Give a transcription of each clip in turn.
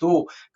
2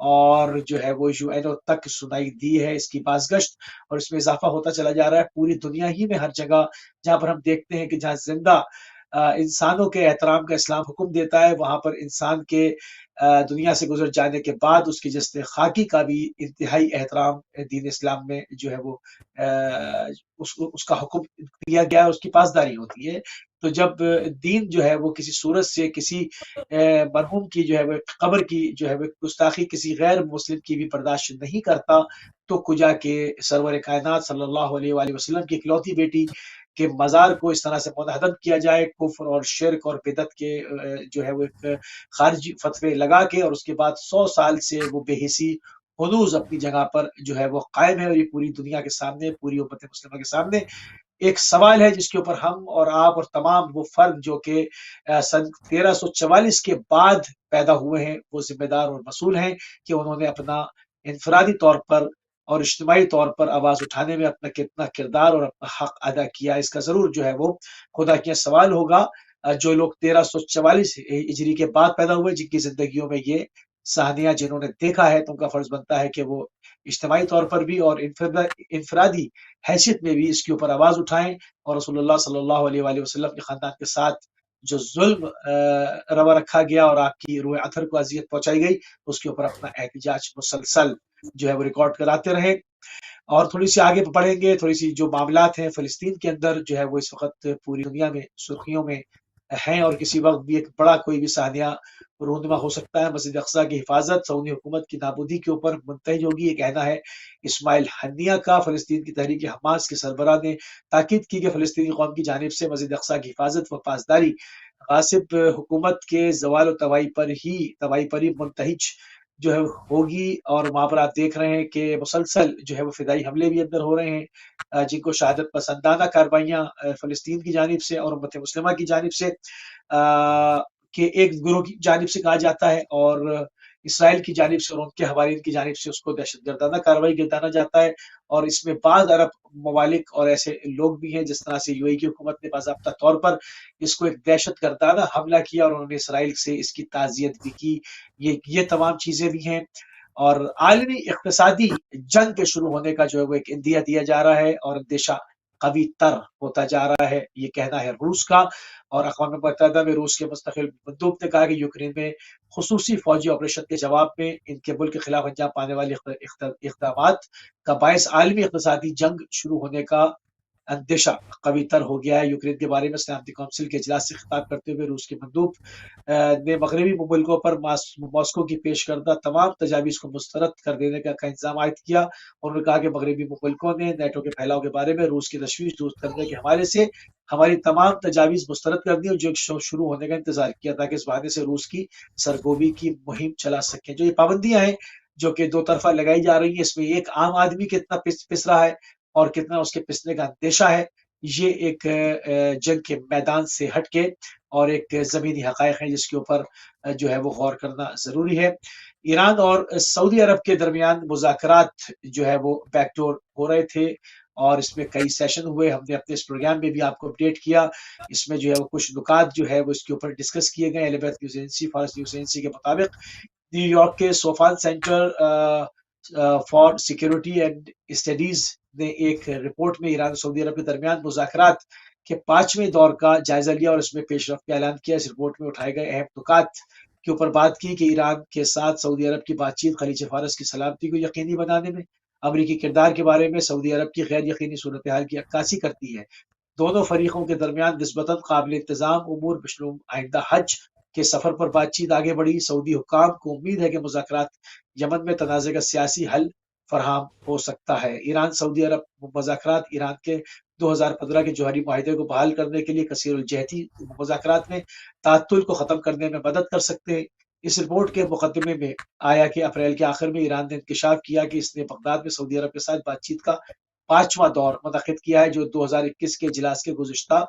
اور جو ہے وہ UN تک سنائی دی ہے اس کی بازگشت، اور اس میں اضافہ ہوتا چلا جا رہا ہے پوری دنیا ہی میں ہر جگہ جہاں پر ہم دیکھتے ہیں کہ جہاں زندہ انسانوں کے احترام کا اسلام حکم دیتا ہے، وہاں پر انسان کے دنیا سے گزر جانے کے بعد اس کی جسد خاکی کا بھی انتہائی احترام دین اسلام میں جو ہے وہ اس کا حکم دیا گیا ہے، اس کی پاسداری ہوتی ہے۔ تو جب دین جو ہے وہ کسی صورت سے کسی مرحوم کی جو ہے وہ قبر کی جو ہے وہ گستاخی کسی غیر مسلم کی بھی برداشت نہیں کرتا، تو کجا کے سرور کائنات صلی اللہ علیہ وآلہ وسلم کی اکلوتی بیٹی کے مزار کو اس طرح سے منہدم کیا جائے، کفر اور شرک اور بدعت کے جو ہے وہ ایک خارجی فتوے لگا کے، اور اس کے بعد 100 سال سے وہ بے حسی ہنوز اپنی جگہ پر جو ہے وہ قائم ہے، اور یہ پوری دنیا کے سامنے، پوری امت مسلمہ کے سامنے ایک سوال ہے جس کے اوپر ہم اور آپ اور تمام وہ فرد جو کہ سن 1344 کے بعد پیدا ہوئے ہیں وہ ذمہ دار اور مسئول ہیں کہ انہوں نے اپنا انفرادی طور پر اور اجتماعی طور پر آواز اٹھانے میں اپنا کتنا کردار اور اپنا حق ادا کیا، اس کا ضرور جو ہے وہ خدا کیا سوال ہوگا۔ جو لوگ 1344 ہجری کے بعد پیدا ہوئے، جن کی زندگیوں میں یہ سہانیاں جنہوں نے دیکھا ہے، تو ان کا فرض بنتا ہے کہ وہ اجتماعی طور پر بھی اور انفرادی حیثیت میں بھی اس کے اوپر آواز اٹھائیں، اور رسول اللہ صلی اللہ علیہ وآلہ وسلم کے خاندان کے ساتھ جو ظلم روا رکھا گیا اور آپ کی روح اطہر کو اذیت پہنچائی گئی، اس کے اوپر اپنا احتجاج مسلسل جو ہے وہ ریکارڈ کراتے رہیں۔ اور تھوڑی سی آگے پڑھیں گے، تھوڑی سی جو معاملات ہیں فلسطین کے اندر جو ہے وہ اس وقت پوری دنیا میں سرخیوں میں ہیں، اور کسی وقت بھی ایک بڑا کوئی بھی سانحہ رونما ہو سکتا ہے۔ مسجد اقصیٰ کی حفاظت سعودی حکومت کی نابودی کے اوپر منتہج ہوگی، یہ کہنا ہے اسماعیل ہنیہ کا۔ فلسطین کی تحریک حماس کے سربراہ نے تاکید کی کہ فلسطینی قوم کی جانب سے مسجد اقصیٰ کی حفاظت و پاسداری غاصب حکومت کے زوال و تباہی پر ہی منتہج جو ہے ہوگی، اور وہاں پر آپ دیکھ رہے ہیں کہ مسلسل جو ہے وہ فدائی حملے بھی اندر ہو رہے ہیں، جن کو شہادت پسندانہ کارروائیاں فلسطین کی جانب سے اور امت مسلمہ کی جانب سے کہ ایک گروہ کی جانب سے کہا جاتا ہے، اور اسرائیل کی جانب سے اور ان کے حوالین کی جانب سے اس کو دہشت گردانہ کارروائی گردانا جاتا ہے۔ اور اس میں بعض عرب ممالک اور ایسے لوگ بھی ہیں، جس طرح سے UAE کی حکومت نے باضابطہ طور پر اس کو ایک دہشت گردانہ حملہ کیا، اور انہوں نے اسرائیل سے اس کی تعزیت بھی کی۔ یہ تمام چیزیں بھی ہیں، اور عالمی اقتصادی جنگ کے شروع ہونے کا جو ہے وہ ایک اندیہ دیا جا رہا ہے، اور اندیشہ قوی تر ہوتا جا رہا ہے، یہ کہنا ہے روس کا۔ اور اقوام متحدہ میں روس کے مستقل مندوب نے کہا کہ یوکرین میں خصوصی فوجی آپریشن کے جواب میں ان کے ملک کے خلاف انجام پانے والے اقدامات کا باعث عالمی اقتصادی جنگ شروع ہونے کا اندیشہ قوی تر ہو گیا ہے۔ یوکرین کے بارے میں سلامتی کونسل کے اجلاس سے خطاب کرتے ہوئے روس کے مندوب نے مغربی ممالکوں پر ماسکو کی پیش کردہ تمام تجاویز کو مسترد کر دینے کا الزام عائد کیا، اور انہوں نے کہا کہ مغربی ممالکوں نے نیٹو کے پھیلاؤ کے بارے میں روس کی تشویش دور کرنے کے حوالے سے ہماری تمام تجاویز مسترد کر دی، اور جو شروع ہونے کا انتظار کیا تاکہ اس بہانے سے روس کی سرگوبی کی مہم چلا سکیں۔ جو یہ پابندیاں ہیں جو کہ دو طرفہ لگائی جا رہی ہیں، اس میں ایک عام آدمی کتنا پس رہا ہے اور کتنا اس کے پسنے کا اندیشہ ہے، یہ ایک جنگ کے میدان سے ہٹ کے اور ایک زمینی حقائق ہیں جس کے اوپر جو ہے وہ غور کرنا ضروری ہے۔ ایران اور سعودی عرب کے درمیان مذاکرات جو ہے وہ بیک ڈور ہو رہے تھے، اور اس میں کئی سیشن ہوئے، ہم نے اپنے اس پروگرام میں بھی آپ کو اپڈیٹ کیا۔ اس میں جو ہے وہ کچھ نکات جو ہے وہ اس کے اوپر ڈسکس کیے گئے۔ Elizabeth news agency Fars news agency کے مطابق New York Soufan Center for security and studies نے ایک رپورٹ میں ایران اور سعودی عرب کے درمیان مذاکرات کے 5ویں دور کا جائزہ لیا اور اس میں پیش رفت کا اعلان کیا۔ اس رپورٹ میں اٹھائے گئے اہم نکات کے اوپر بات کی کہ ایران کے ساتھ سعودی عرب کی بات چیت خلیج فارس کی سلامتی کو یقینی بنانے میں امریکی کردار کے بارے میں سعودی عرب کی غیر یقینی صورتحال کی عکاسی کرتی ہے۔ دونوں فریقوں کے درمیان نسبتاً قابل انتظام امور بشمول آئندہ حج کے سفر پر بات چیت آگے بڑھی۔ سعودی حکام کو امید ہے کہ مذاکرات یمن میں تنازع کا سیاسی حل فراہم ہو سکتا ہے۔ ایران سعودی عرب مذاکرات ایران کے 2015 کے جوہری معاہدے کو بحال کرنے کے لیے کثیر الجہتی مذاکرات میں تعطل کو ختم کرنے میں مدد کر سکتے ہیں۔ اس رپورٹ کے مقدمے میں آیا کہ اپریل کے آخر میں ایران نے انکشاف کیا کہ اس نے بغداد میں سعودی عرب کے ساتھ بات چیت کا 5واں دور منعقد کیا ہے، جو 2021 کے اجلاس کے گزشتہ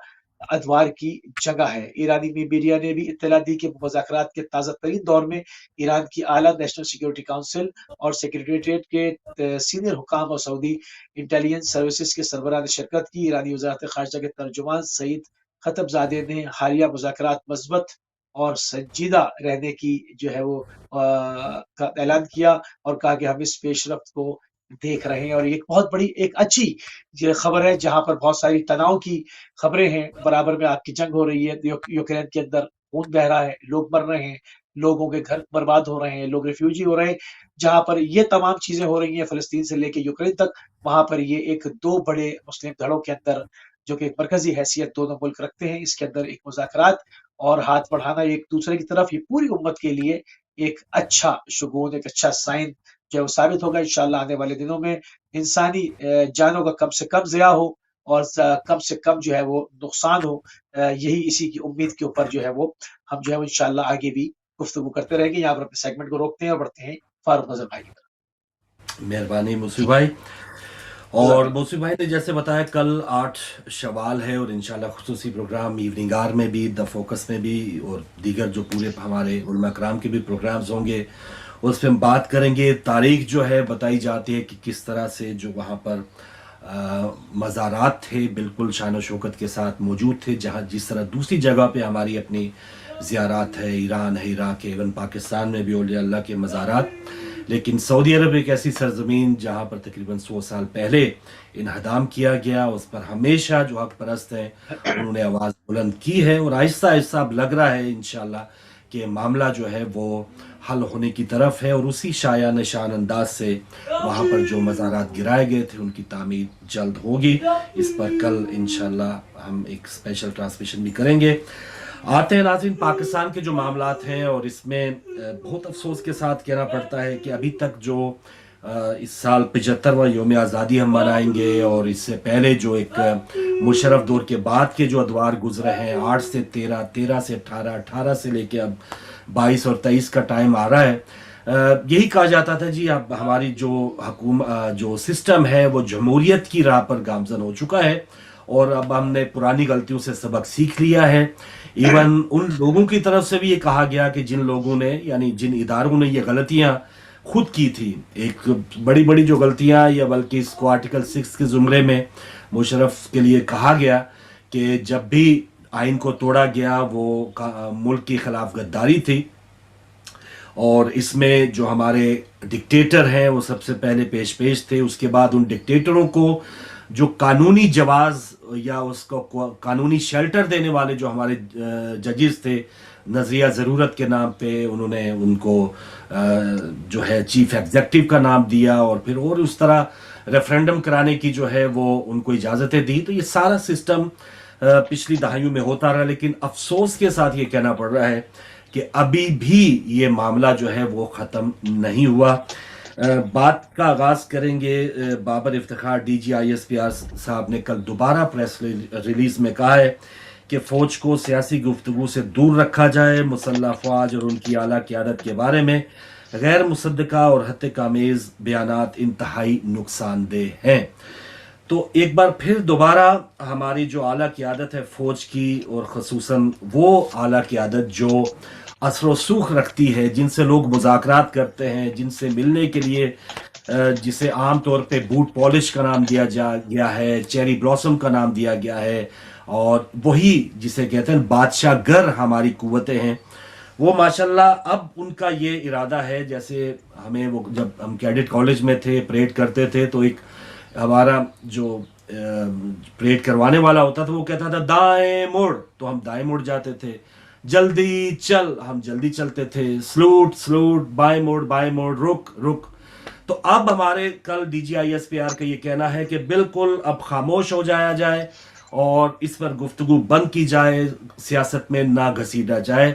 ادوار کی جگہ ہے۔ ایرانی میڈیا نے بھی اطلاع دی کہ مذاکرات کے تازہ ترین دور میں ایران کی اعلیٰ نیشنل سیکورٹی کونسل اور سیکریٹریٹ کے سینئر حکام اور سعودی انٹیلیجنس سروسز کے سربراہ نے شرکت کی۔ ایرانی وزارت خارجہ کے ترجمان سعید خطبزادے نے حالیہ مذاکرات مثبت اور سنجیدہ رہنے کی جو ہے وہ کا اعلان کیا اور کہا کہ ہم اس پیش رفت کو دیکھ رہے ہیں، اور یہ ایک بہت بڑی ایک اچھی یہ خبر ہے جہاں پر بہت ساری تناؤ کی خبریں ہیں، برابر میں آگ کی جنگ ہو رہی ہے، یوکرین کے اندر خون بہ رہا ہے، لوگ مر رہے ہیں، لوگوں کے گھر برباد ہو رہے ہیں، لوگ ریفیوجی ہو رہے ہیں، جہاں پر یہ تمام چیزیں ہو رہی ہیں فلسطین سے لے کے یوکرین تک، وہاں پر یہ ایک دو بڑے مسلم دھڑوں کے اندر جو کہ ایک مرکزی حیثیت دونوں ملک رکھتے ہیں، اس کے اندر ایک مذاکرات اور ہاتھ بڑھانا ایک دوسرے کی طرف، یہ پوری امت کے لیے ایک اچھا شگون، ایک اچھا سائن جو ہے وہ ثابت ہوگا انشاءاللہ آنے والے دنوں میں، انسانی جانوں کا کم سے کم ضیاع ہو اور کم سے کم جو ہے وہ نقصان ہو، یہی اسی کی امید کے اوپر جو ہے وہ ہم جو ہے وہ انشاءاللہ آگے بھی گفتگو کرتے رہیں گے۔ یہاں پر اپنے سیگمنٹ کو روکتے ہیں اور بڑھتے ہیں فاروق نظر بھائی کی طرف۔ مہربانی موسی بھائی۔ جزاک اور اللہ۔ موسی بھائی نے جیسے بتایا کل 8 شوال ہے، اور انشاءاللہ خصوصی پروگرام ایوننگ آر میں بھی، دا فوکس میں بھی، اور دیگر جو پورے ہمارے علماء کرام کے بھی پروگرامز ہوں گے، اس پہ ہم بات کریں گے۔ تاریخ جو ہے بتائی جاتی ہے کہ کس طرح سے جو وہاں پر مزارات تھے بالکل شان و شوکت کے ساتھ موجود تھے، جہاں جس طرح دوسری جگہ پہ ہماری اپنی زیارات ہے، ایران ہے، عراق ہے، ایون پاکستان میں بھی اولیاء اللہ کے مزارات، لیکن سعودی عرب ایک ایسی سرزمین جہاں پر تقریباً 100 سال پہلے انہدام کیا گیا، اس پر ہمیشہ جو حق پرست ہیں انہوں نے آواز بلند کی ہے، اور آہستہ آہستہ اب لگ رہا ہے انشاءاللہ کہ معاملہ جو ہے وہ حل ہونے کی طرف ہے، اور اسی شایع نشان انداز سے وہاں پر جو مزارات گرائے گئے تھے ان کی تعمیر جلد ہوگی۔ اس پر کل انشاءاللہ ہم ایک اسپیشل ٹرانسمیشن بھی کریں گے۔ آتے ہیں ناظرین پاکستان کے جو معاملات ہیں، اور اس میں بہت افسوس کے ساتھ کہنا پڑتا ہے کہ ابھی تک جو اس سال 75واں یوم آزادی ہم منائیں گے، اور اس سے پہلے جو ایک مشرف دور کے بعد کے جو ادوار گزرے ہیں، 8 سے 13، 13 سے 18، 18 سے لے کے اب 22 اور 23 کا ٹائم آ رہا ہے۔ یہی کہا جاتا تھا جی اب ہماری جو سسٹم ہے وہ جمہوریت کی راہ پر گامزن ہو چکا ہے، اور اب ہم نے پرانی غلطیوں سے سبق سیکھ لیا ہے۔ ایون ان لوگوں کی طرف سے بھی یہ کہا گیا کہ جن لوگوں نے، یعنی جن اداروں نے یہ غلطیاں خود کی تھی، ایک بڑی بڑی جو غلطیاں، یا بلکہ اس کو آرٹیکل 6 کے زمرے میں مشرف کے لیے کہا گیا کہ جب بھی آئین کو توڑا گیا وہ ملک کے خلاف غداری تھی، اور اس میں جو ہمارے ڈکٹیٹر ہیں وہ سب سے پہلے پیش تھے۔ اس کے بعد ان ڈکٹیٹروں کو جو قانونی جواز یا اس کو قانونی شیلٹر دینے والے جو ہمارے ججز تھے، نظریہ ضرورت کے نام پہ انہوں نے ان کو جو ہے چیف ایگزیکٹو کا نام دیا، اور پھر اور اس طرح ریفرینڈم کرانے کی جو ہے وہ ان کو اجازتیں دی۔ تو یہ سارا سسٹم پچھلی دہائیوں میں ہوتا رہا، لیکن افسوس کے ساتھ یہ کہنا پڑ رہا ہے کہ ابھی بھی یہ معاملہ جو ہے وہ ختم نہیں ہوا۔ بات کا آغاز کریں گے Babar Iftikhar D G I S P R صاحب نے کل دوبارہ پریس ریلیز میں کہا ہے کہ فوج کو سیاسی گفتگو سے دور رکھا جائے، مسلح افواج اور ان کی اعلیٰ قیادت کے بارے میں غیر مصدقہ اور ہتک آمیز بیانات انتہائی نقصان دہ ہیں۔ تو ایک بار پھر دوبارہ ہماری جو اعلیٰ قیادت ہے فوج کی، اور خصوصاً وہ اعلیٰ قیادت جو اثر و سوخ رکھتی ہے، جن سے لوگ مذاکرات کرتے ہیں، جن سے ملنے کے لیے جسے عام طور پہ بوٹ پالش کا نام دیا گیا ہے، چیری بلاسم کا نام دیا گیا ہے، اور وہی جسے کہتے ہیں بادشاہ گر ہماری قوتیں ہیں، وہ ماشاءاللہ اب ان کا یہ ارادہ ہے، جیسے ہمیں وہ جب ہم کیڈٹ کالج میں تھے پریڈ کرتے تھے تو ایک ہمارا جو پریڈ کروانے والا ہوتا تھا وہ کہتا تھا دائیں مڑ، تو ہم دائیں مڑ جاتے تھے، جلدی چل، ہم جلدی چلتے تھے، سلوٹ سلوٹ، بائیں موڑ بائیں موڑ، رک رک۔ تو اب ہمارے کل D G I S P R کا یہ کہنا ہے کہ بالکل اب خاموش ہو جایا جائے اور اس پر گفتگو بند کی جائے، سیاست میں نہ گھسیٹا جائے۔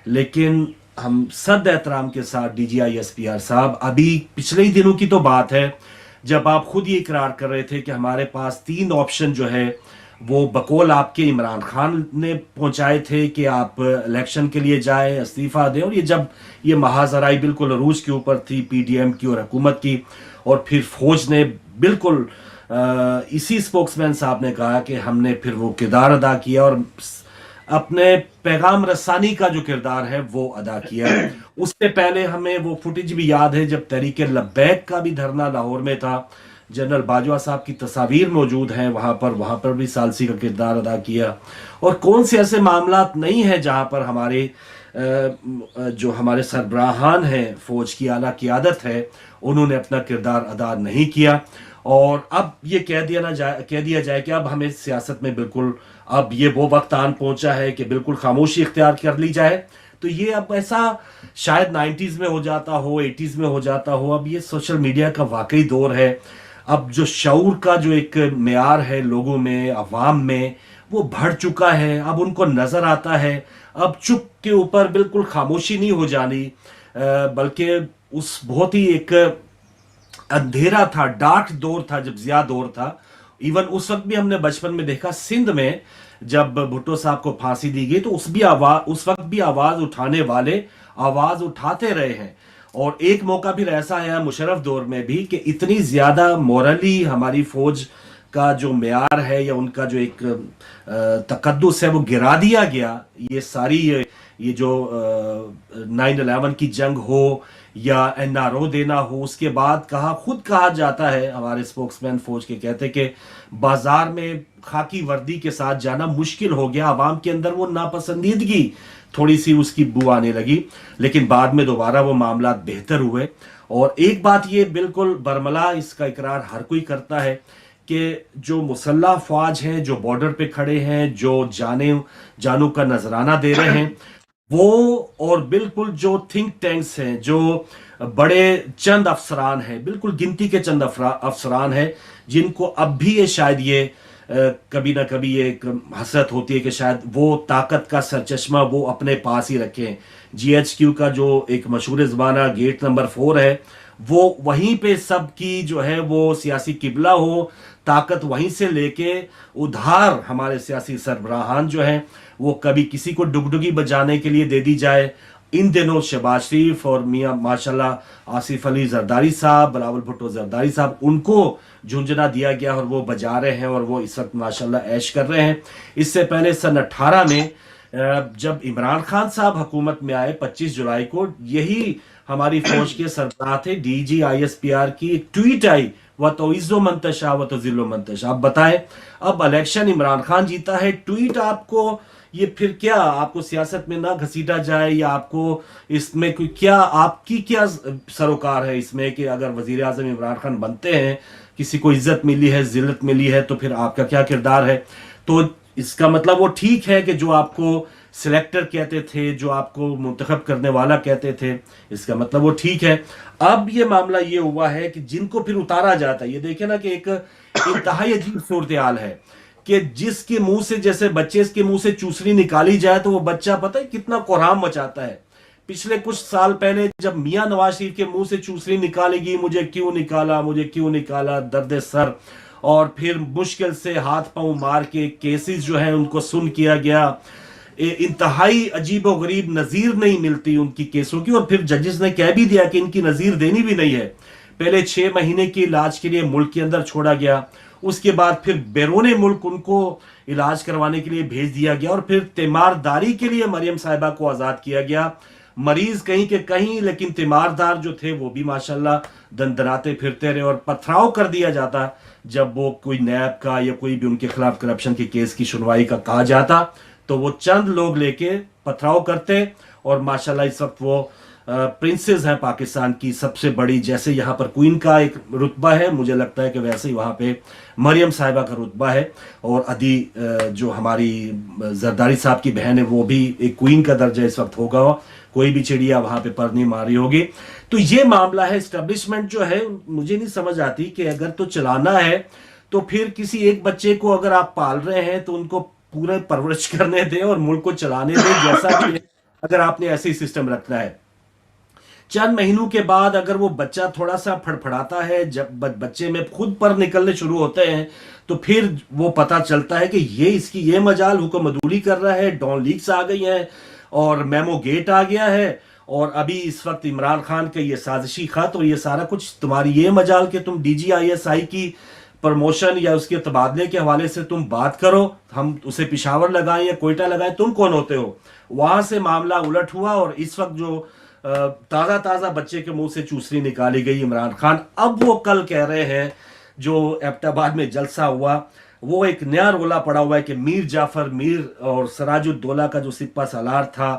لیکن ہم صد احترام کے ساتھ D G I S P R صاحب، ابھی پچھلے ہی دنوں کی تو بات ہے جب آپ خود یہ اقرار کر رہے تھے کہ ہمارے پاس 3 آپشن جو ہے وہ بقول آپ کے عمران خان نے پہنچائے تھے کہ آپ الیکشن کے لیے جائیں، استعفیٰ دیں، اور یہ جب یہ محاذرائی بالکل عروج کے اوپر تھی پی ڈی ایم کی اور حکومت کی، اور پھر فوج نے بالکل اسی اسپوکس مین صاحب نے کہا کہ ہم نے پھر وہ کردار ادا کیا اور اپنے پیغام رسانی کا جو کردار ہے وہ ادا کیا۔ اس سے پہلے ہمیں وہ فوٹیج بھی یاد ہے جب تحریک لبیک کا بھی دھرنا لاہور میں تھا، جنرل باجوہ صاحب کی تصاویر موجود ہیں وہاں پر بھی ثالثی کا کردار ادا کیا۔ اور کون سے ایسے معاملات نہیں ہیں جہاں پر ہمارے جو ہمارے سربراہان ہیں فوج کی اعلیٰ قیادت ہے انہوں نے اپنا کردار ادا نہیں کیا، اور اب یہ کہہ دیا جائے کہ اب ہمیں سیاست میں بالکل اب یہ وہ وقت آن پہنچا ہے کہ بالکل خاموشی اختیار کر لی جائے، تو یہ اب ایسا شاید 90s میں ہو جاتا ہو، 80s میں ہو جاتا ہو، اب یہ سوشل میڈیا کا واقعی دور ہے۔ اب جو شعور کا جو ایک معیار ہے لوگوں میں، عوام میں، وہ بڑھ چکا ہے۔ اب ان کو نظر آتا ہے، اب چپ کے اوپر بالکل خاموشی نہیں ہو جانی، بلکہ اس بہت ہی ایک اندھیرا تھا، ڈارک دور تھا جب ضیاء دور تھا۔ ایون اس وقت بھی ہم نے بچپن میں دیکھا سندھ میں جب بھٹو صاحب کو پھانسی دی گئی تو اس وقت بھی آواز اٹھانے والے آواز اٹھاتے رہے ہیں، اور ایک موقع پھر ایسا آیا مشرف دور میں بھی کہ اتنی زیادہ مورلی ہماری فوج کا جو معیار ہے یا ان کا جو ایک تقدس ہے وہ گرا دیا گیا۔ یہ ساری یہ جو 9/11 کی جنگ ہو یا NRO دینا ہو، اس کے بعد خود کہا جاتا ہے، ہمارے اسپوکس مین فوج کے کہتے کہ بازار میں خاکی وردی کے ساتھ جانا مشکل ہو گیا، عوام کے اندر وہ ناپسندیدگی تھوڑی سی اس کی بو آنے لگی، لیکن بعد میں دوبارہ وہ معاملات بہتر ہوئے۔ اور ایک بات یہ بالکل برملا اس کا اقرار ہر کوئی کرتا ہے کہ جو مسلح افواج ہیں، جو بارڈر پہ کھڑے ہیں، جو جانوں کا نذرانہ دے رہے ہیں، وہ اور بالکل جو تھنک ٹینکس ہیں، جو بڑے چند افسران ہیں، بالکل گنتی کے چند افسران ہیں جن کو اب بھی یہ شاید یہ کبھی نہ کبھی ایک حسرت ہوتی ہے کہ شاید وہ طاقت کا سرچشمہ وہ اپنے پاس ہی رکھیں۔ GHQ کا جو ایک مشہور زمانہ گیٹ نمبر 4 ہے، وہ وہیں پہ سب کی جو ہے وہ سیاسی قبلہ ہو، طاقت وہیں سے لے کے ادھار ہمارے سیاسی سربراہان جو ہیں وہ کبھی کسی کو ڈگڈگی بجانے کے لیے دے دی جائے۔ ان دنوں شہباز شریف اور میاں ماشاءاللہ آصف علی زرداری صاحب، بلاول بھٹو زرداری صاحب، ان کو جھنجھنا دیا گیا اور وہ بجا رہے ہیں اور وہ اس وقت ماشاءاللہ عیش کر رہے ہیں۔ اس سے پہلے سن 18 میں جب عمران خان صاحب حکومت میں آئے 25 جولائی کو، یہی ہماری فوج کے سربراہ تھے DG ISPR کی ایک ٹویٹ آئی، وَتُعِزُّ مَن تَشَاءُ وَتُذِلُّ مَن تَشَاءُ۔ آپ بتائیں اب الیکشن عمران خان جیتا ہے، ٹویٹ آپ کو یہ پھر کیا آپ کو سیاست میں نہ گھسیٹا جائے، یا آپ کو اس میں کیا آپ کی کیا سروکار ہے اس میں کہ اگر وزیر اعظم عمران خان بنتے ہیں، کسی کو عزت ملی ہے، ذلت ملی ہے، تو پھر آپ کا کیا کردار ہے؟ تو اس کا مطلب وہ ٹھیک ہے کہ جو آپ کو سلیکٹر کہتے تھے، جو آپ کو منتخب کرنے والا کہتے تھے، اس کا مطلب وہ ٹھیک ہے۔ اب یہ معاملہ یہ ہوا ہے کہ جن کو پھر اتارا جاتا ہے، یہ دیکھیں نا کہ ایک انتہائی عجیب صورتحال ہے کہ جس کے منہ سے، جیسے بچے کے منہ سے چوسنی نکالی جائے تو وہ بچہ پتہ ہے کتنا کوہرام مچاتا ہے۔ پچھلے کچھ سال پہلے جب میاں نواز شریف کے منہ سے چوسنی نکالے گی، مجھے کیوں نکالا، درد سر، اور پھر مشکل سے ہاتھ پاؤں مار کے کیسز جو ہیں ان کو سن کیا گیا، انتہائی عجیب و غریب نظیر نہیں ملتی ان کی کیسوں کی، اور پھر ججز نے کہہ بھی دیا کہ ان کی نظیر دینی بھی نہیں ہے۔ پہلے 6 مہینے کے علاج کے لیے ملک کے اندر چھوڑا گیا، اس کے بعد پھر بیرون ملک ان کو علاج کروانے کے لیے بھیج دیا گیا، اور پھر تیمارداری کے لیے مریم صاحبہ کو آزاد کیا گیا۔ مریض کہیں کہ کہیں، لیکن تیماردار جو تھے وہ بھی ماشاءاللہ دندناتے پھرتے رہے، اور پتھراؤ کر دیا جاتا جب وہ کوئی نیب کا یا کوئی بھی ان کے خلاف کرپشن کے کیس کی سنوائی کا کہا جاتا تو وہ چند لوگ لے کے پتھراؤ کرتے، اور ماشاءاللہ اس وقت وہ پرنسز ہیں پاکستان کی سب سے بڑی، جیسے یہاں پر کوئین کا ایک رتبہ ہے، مجھے لگتا ہے کہ ویسے ہی وہاں پہ مریم صاحبہ کا رتبہ ہے، اور ادی جو ہماری زرداری صاحب کی بہن ہے وہ بھی ایک کوئین کا درجہ اس وقت ہوگا، کوئی بھی چڑیا وہاں پہ پر نہیں ماری ہوگی۔ تو یہ معاملہ ہے، اسٹیبلشمنٹ جو ہے مجھے نہیں سمجھ آتی کہ اگر تو چلانا ہے تو پھر کسی ایک بچے کو اگر آپ پال رہے ہیں تو ان کو پورے پرورش کرنے دیں اور ملک کو چلانے دیں جیسا بھی ہے، اگر آپ نے ایسے ہی سسٹم رکھنا ہے۔ چند مہینوں کے بعد اگر وہ بچہ تھوڑا سا پھڑپھڑاتا ہے، جب بچے میں خود پر نکلنے شروع ہوتے ہیں تو پھر وہ پتہ چلتا ہے کہ یہ اس کی یہ مجال حکم عدولی کر رہا ہے، ڈان لیکس آ گئی ہیں اور میمو گیٹ آ گیا ہے، اور ابھی اس وقت عمران خان کا یہ سازشی خط اور یہ سارا کچھ تمہاری یہ مجال کہ تم DGISI کی پروموشن یا اس کے تبادلے کے حوالے سے تم بات کرو، ہم اسے پشاور لگائیں یا کوئٹہ لگائیں، تم کون ہوتے ہو؟ وہاں سے معاملہ الٹ ہوا، اور اس وقت جو تازہ بچے کے منہ سے چوسنی نکالی گئی عمران خان، اب وہ کل کہہ رہے ہیں جو ایبٹ آباد میں جلسہ ہوا، وہ ایک نیا رولا پڑا ہوا ہے کہ میر جعفر میر اور سراج الدولہ کا جو سپہ سالار تھا،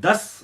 10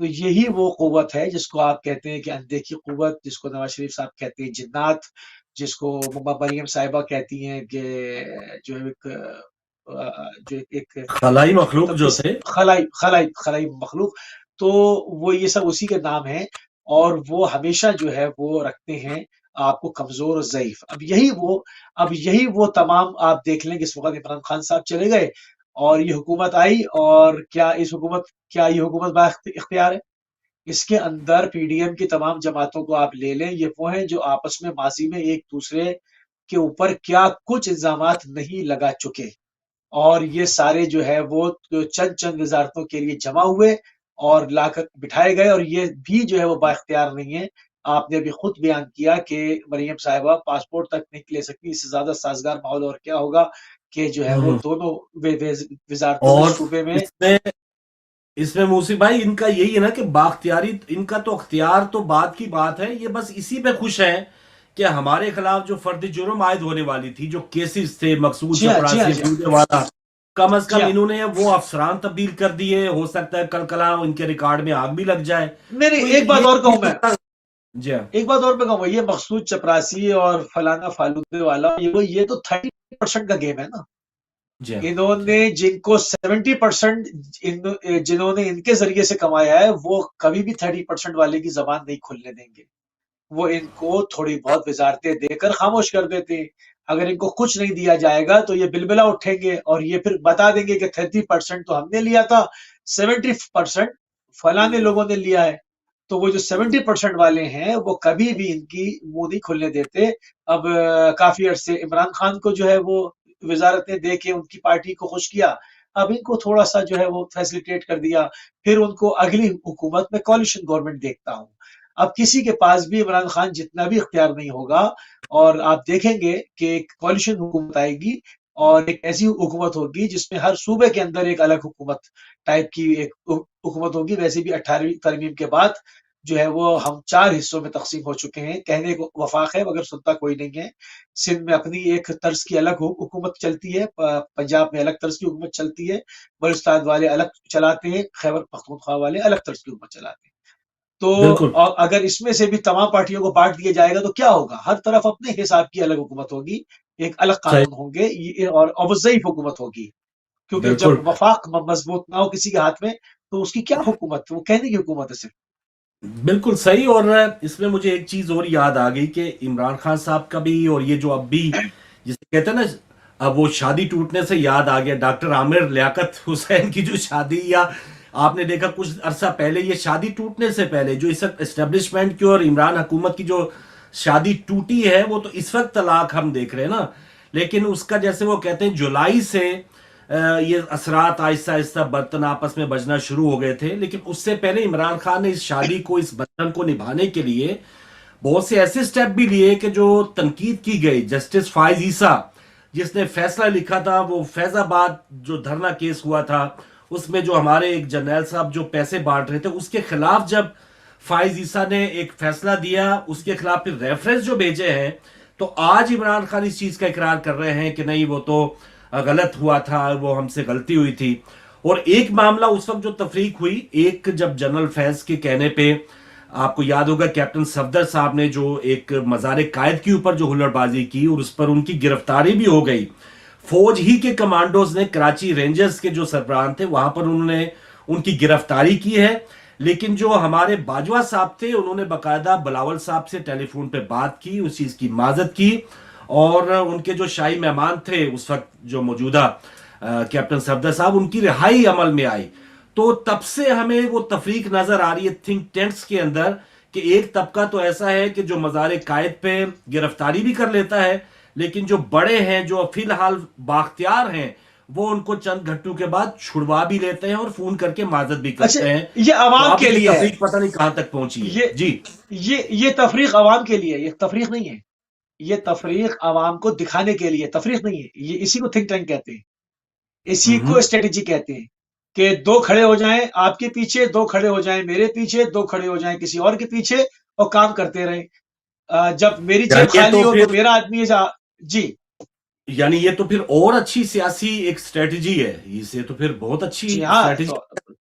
تو یہی وہ قوت ہے جس کو آپ کہتے ہیں کہ اندیکھی قوت، جس کو نواز شریف صاحب کہتے ہیں جنات، جس کو مریم صاحبہ کہتی ہیں کہ جو ایک جو ایک خلائی مخلوق مطلب جو اس تھے. خلائی مخلوق. تو وہ یہ سب اسی کے نام ہیں، اور وہ ہمیشہ جو ہے وہ رکھتے ہیں آپ کو کمزور اور ضعیف. اب یہی وہ تمام آپ دیکھ لیں کہ اس وقت عمران خان صاحب چلے گئے اور یہ حکومت آئی، اور کیا یہ حکومت با اختیار ہے؟ اس کے اندر پی ڈی ایم کی تمام جماعتوں کو آپ لے لیں، یہ وہ ہیں جو آپس میں ماضی میں ایک دوسرے کے اوپر کیا کچھ الزامات نہیں لگا چکے، اور یہ سارے جو ہے وہ چند وزارتوں کے لیے جمع ہوئے اور لا کر بٹھائے گئے، اور یہ بھی جو ہے وہ با اختیار نہیں ہے. آپ نے ابھی خود بیان کیا کہ مریم صاحبہ پاسپورٹ تک نہیں لے سکتی، اس سے زیادہ سازگار ماحول اور کیا ہوگا کہ جو ہے وہ ہوں. دونوں وزارتوں میں اور صوبے میں. اس میں موسی بھائی ان کا یہی ہے نا کہ باختیاری، ان کا تو اختیار تو بعد کی بات ہے، یہ بس اسی پہ خوش ہیں کہ ہمارے خلاف جو فردی جرم عائد ہونے والی تھی، جو کیسز تھے مقصود جی ہاں، جی ہاں، چپراسی جی ہاں، بودے والا، کم از جی کم ہاں. انہوں نے وہ افسران تبدیل کر دیے. ہو سکتا ہے کل کلا ان کے ریکارڈ میں آگ بھی لگ جائے. نہیں تو نہیں، ایک بات اور کہوں میں، جی ہاں. ایک بات اور میں کہوں گا، یہ مقصود چپراسی اور فلانا فالودے والا یہ تو 30% کا گیم ہے نا. جی ہاں. انہوں نے جن کو 70% جنہوں نے ان کے ذریعے سے کمایا ہے، وہ کبھی بھی 30% والے کی زبان نہیں کھلنے دیں گے. وہ ان کو تھوڑی بہت وزارتیں دے کر خاموش کر دیتے ہیں. اگر ان کو کچھ نہیں دیا جائے گا تو یہ بلبلا اٹھیں گے اور یہ پھر بتا دیں گے کہ 30% تو ہم نے لیا تھا، 70% فلانے لوگوں نے لیا ہے. تو وہ جو 70% والے ہیں وہ کبھی بھی ان کی منہ نہیں کھلنے دیتے. اب کافی عرصے عمران خان کو جو ہے وہ وزارتیں دے کے ان کی پارٹی کو خوش کیا، اب ان کو تھوڑا سا جو ہے وہ فیسلیٹیٹ کر دیا، پھر ان کو اگلی حکومت میں کولیشن گورنمنٹ دیکھتا ہوں. اب کسی کے پاس بھی عمران خان جتنا بھی اختیار نہیں ہوگا، اور آپ دیکھیں گے کہ ایک کولیشن حکومت آئے گی اور ایک ایسی حکومت ہوگی جس میں ہر صوبے کے اندر ایک الگ حکومت ٹائپ کی ایک حکومت ہوگی. ویسے بھی 18ویں ترمیم کے بعد جو ہے وہ ہم 4 حصوں میں تقسیم ہو چکے ہیں. کہنے کو وفاق ہے مگر سنتا کوئی نہیں ہے. سندھ میں اپنی ایک طرز کی الگ حکومت چلتی ہے، پنجاب میں الگ طرز کی حکومت چلتی ہے، بلوچستان والے الگ چلاتے ہیں، خیبر پختونخوا والے الگ طرز کی حکومت چلاتے ہیں. تو بالکل اگر اس میں سے بھی تمام پارٹیوں کو بانٹ دیا جائے گا تو کیا ہوگا؟ ہر طرف اپنے حساب کی الگ حکومت ہوگی، ایک الگ صحیح. قانون ہوں گے، اور وہ ضعیف حکومت ہوگی. کیونکہ بالکل جب وفاق مضبوط نہ ہو کسی کے ہاتھ میں تو اس کی کیا حکومت؟ وہ کہنے کی حکومت ہے صرف. بالکل صحیح. اور اس میں مجھے ایک چیز اور یاد آ گئی کہ عمران خان صاحب کا بھی، اور یہ جو اب بھی جسے کہتے ہیں نا، اب وہ شادی ٹوٹنے سے یاد آ گیا ڈاکٹر عامر لیاقت حسین کی جو شادی، یا آپ نے دیکھا کچھ عرصہ پہلے یہ شادی ٹوٹنے سے پہلے جو اس وقت اسٹیبلشمنٹ کی اور عمران حکومت کی جو شادی ٹوٹی ہے، وہ تو اس وقت طلاق ہم دیکھ رہے ہیں نا. لیکن اس کا جیسے وہ کہتے ہیں جولائی سے یہ اثرات آہستہ آہستہ برتن آپس میں بجنا شروع ہو گئے تھے. لیکن اس سے پہلے عمران خان نے اس شادی کو، اس بندھن کو نبھانے کے لیے بہت سے ایسے سٹیپ بھی لیے کہ جو تنقید کی گئی. جسٹس فائز عیسیٰ جس نے فیصلہ لکھا تھا، وہ فیض آباد جو دھرنا کیس ہوا تھا اس میں جو ہمارے ایک جرنیل صاحب جو پیسے بانٹ رہے تھے، اس کے خلاف جب فائز عیسیٰ نے ایک فیصلہ دیا، اس کے خلاف پھر ریفرنس جو بھیجے ہیں، تو آج عمران خان اس چیز کا اقرار کر رہے ہیں کہ نہیں وہ تو غلط ہوا تھا، وہ ہم سے غلطی ہوئی تھی. اور ایک معاملہ اس وقت جو تفریق ہوئی، ایک جب جنرل فیض کے کہنے پہ، آپ کو یاد ہوگا کیپٹن صفدر صاحب نے جو ایک مزار قائد کے اوپر جو ہلڑ بازی کی اور اس پر ان کی گرفتاری بھی ہو گئی. فوج ہی کے کمانڈوز نے، کراچی رینجرز کے جو سربراہ تھے وہاں پر انہوں نے ان کی گرفتاری کی ہے. لیکن جو ہمارے باجوہ صاحب تھے انہوں نے باقاعدہ بلاول صاحب سے ٹیلی فون پہ بات کی، اس چیز کی معذرت کی، اور ان کے جو شاہی مہمان تھے اس وقت جو موجودہ کیپٹن صفدر صاحب، ان کی رہائی عمل میں آئی. تو تب سے ہمیں وہ تفریق نظر آ رہی ہے تھنک ٹینکس کے اندر کہ ایک طبقہ تو ایسا ہے کہ جو مزار قائد پہ گرفتاری بھی کر لیتا ہے، لیکن جو بڑے ہیں جو فی الحال باختیار ہیں وہ ان کو چند گھنٹوں کے بعد چھڑوا بھی لیتے ہیں اور فون کر کے معذرت بھی اچھا، کرتے ہیں. یہ تو عوام اب کے یہ لیے ہے. تفریق پتہ نہیں کہاں تک پہنچی ہے. یہ جی یہ تفریق عوام کے لیے، یہ تفریق نہیں ہے. یہ تفریق عوام کو دکھانے کے لیے تفریق نہیں ہے. یہ اسی کو تھنک ٹینک کہتے ہیں، اسی کو ہوں اسٹریٹجی کہتے ہیں کہ 2 کھڑے ہو جائیں آپ کے پیچھے، 2 کھڑے ہو جائیں میرے پیچھے، 2 کھڑے ہو جائیں کسی اور کے پیچھے، اور کام کرتے رہیں. جب میری جیب یہ خالی تو ہو تو پھر میرا آدمی ہے جی. یعنی یہ تو پھر اور اچھی سیاسی ایک اسٹریٹجی ہے، اسے تو پھر بہت اچھی جی ہاں، اسٹریٹجی.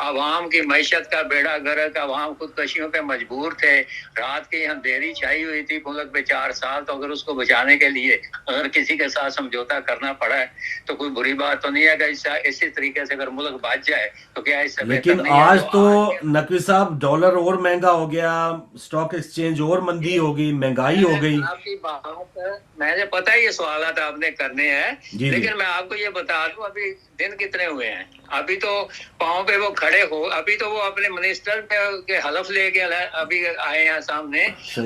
عوام کی معیشت کا بیڑا گرک, عوام خودکشیوں پہ مجبور تھے, رات کی اندھیری چھائی ہوئی تھی ملک پہ 4 سال, تو اگر اس کو بچانے کے لیے اگر کسی کے ساتھ سمجھوتا کرنا پڑا ہے تو کوئی بری بات تو نہیں ہے. اگر اسی طریقے سے اگر ملک بچ جائے تو کیا اس سے بہتر لیکن نہیں ہے؟ آج تو نقوی صاحب ڈالر اور مہنگا ہو گیا, اسٹاک ایکسچینج اور مندی ہو گئی, مہنگائی ہو گئی. آپ کی بات مجھے پتا ہے یہ سوالات آپ نے کرنے ہیں, لیکن میں آپ کو یہ بتا دوں ابھی دن کتنے ہوئے ہیں, ابھی تو پاؤں پہ وہ کھڑے ہو, ابھی تو وہ اپنے منسٹر کے حلف لے کے ابھی آئے ہیں سامنے,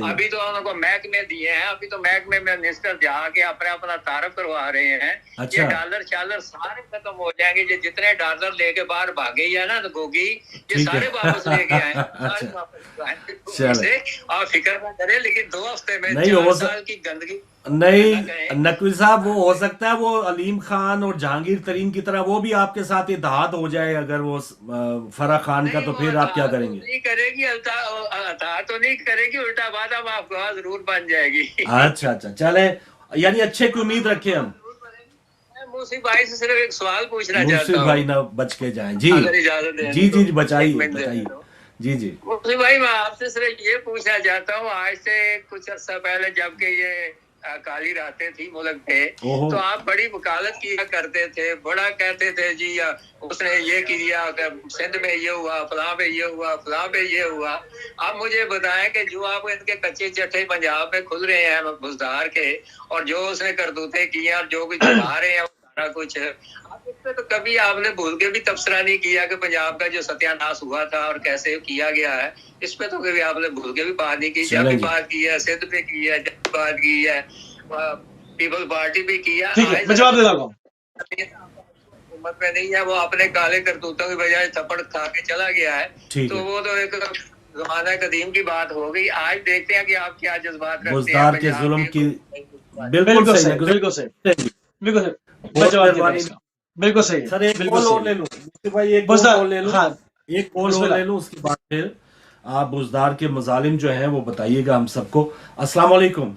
ابھی تو ان کو محکمے دیے ہیں, ابھی تو محکمے میں منسٹر جا کے اپنا تعارف کروا رہے ہیں. یہ ڈالر چالر سارے ختم ہو جائیں گے, یہ جتنے ڈالر لے کے باہر بھاگے ہی ہے نا گوگی, یہ سارے واپس لے کے آئے ہیں. آپ فکر نہ کریں, لیکن 2 ہفتے میں 4 سال کی گندگی نہیں نقوی صاحب, وہ ہو سکتا ہے وہ علیم خان اور جہانگیر ترین کی طرح وہ بھی آپ کے ساتھ اتحاد ہو جائے اگر وہ فرح خان کا, تو پھر آپ کیا کریں گے؟ نہیں کرے گی, اتحاد تو نہیں کرے گی, الٹا بات اب آپ کو ضرور بن جائے گی. اچھا چلیں, یعنی اچھے کی امید رکھیں ہم. موسی بھائی سے صرف ایک سوال پوچھنا چاہتا موسی ہوں, بھائی نہ بچ کے جائیں. جی اگر اجازت دیں جی بچائیے. جی موسی بھائی, میں آپ سے صرف یہ پوچھنا چاہتا ہوں, آج سے کچھ عرصہ پہلے جب کہ یہ کالی راتیں تھی ملک پہ, تو آپ بڑی وکالت کیا کرتے تھے, بڑا کہتے تھے جی اس نے یہ کیا, سندھ میں یہ ہوا, فلاں پہ یہ ہوا, فلاں پہ یہ ہوا. آپ مجھے بتائیں کہ جو آپ ان کے کچے چٹھے پنجاب میں کھل رہے ہیں بزدار کے, اور جو اس نے کرتوتیں کی ہیں اور جو کچھ چلا رہے ہیں سارا کچھ, آپ اس پہ تو کبھی آپ نے بھول کے بھی تبصرہ نہیں کیا کہ پنجاب کا جو ستیہ ناش ہوا تھا اور کیسے کیا گیا ہے, اس پہ تو کبھی آپ نے بھول کے بھی بات نہیں کی. جب بھی بات کی ہے سندھ پہ کی ہے, جب بات کی ہے پیپل پارٹی بھی کی ہے. ٹھیک ہے, میں جواب دے رہا ہوں. حکومت میں نہیں ہے, وہ اپنے کالے کرتوتوں کی بجائے تھپڑ کھا کے چلا گیا ہے, تو وہ تو ایک زمانہ قدیم کی بات ہو گئی. آج دیکھتے ہیں کہ آپ کیا جذبات رکھتے ہیں بزدار کے ظلم کی. بالکل صحیح, بالکل صحیح, بالکل صحیح. میں جواب دے رہا ہوں, بالکل صحیح. سر ایک کال اور لے لوں بھائی, ایک کال لے لوں, ایک کال اور لے لوں, اس کے بعد پھر آپ بزدار کے مظالم جو ہیں وہ بتائیے گا ہم سب کو. السلام علیکم.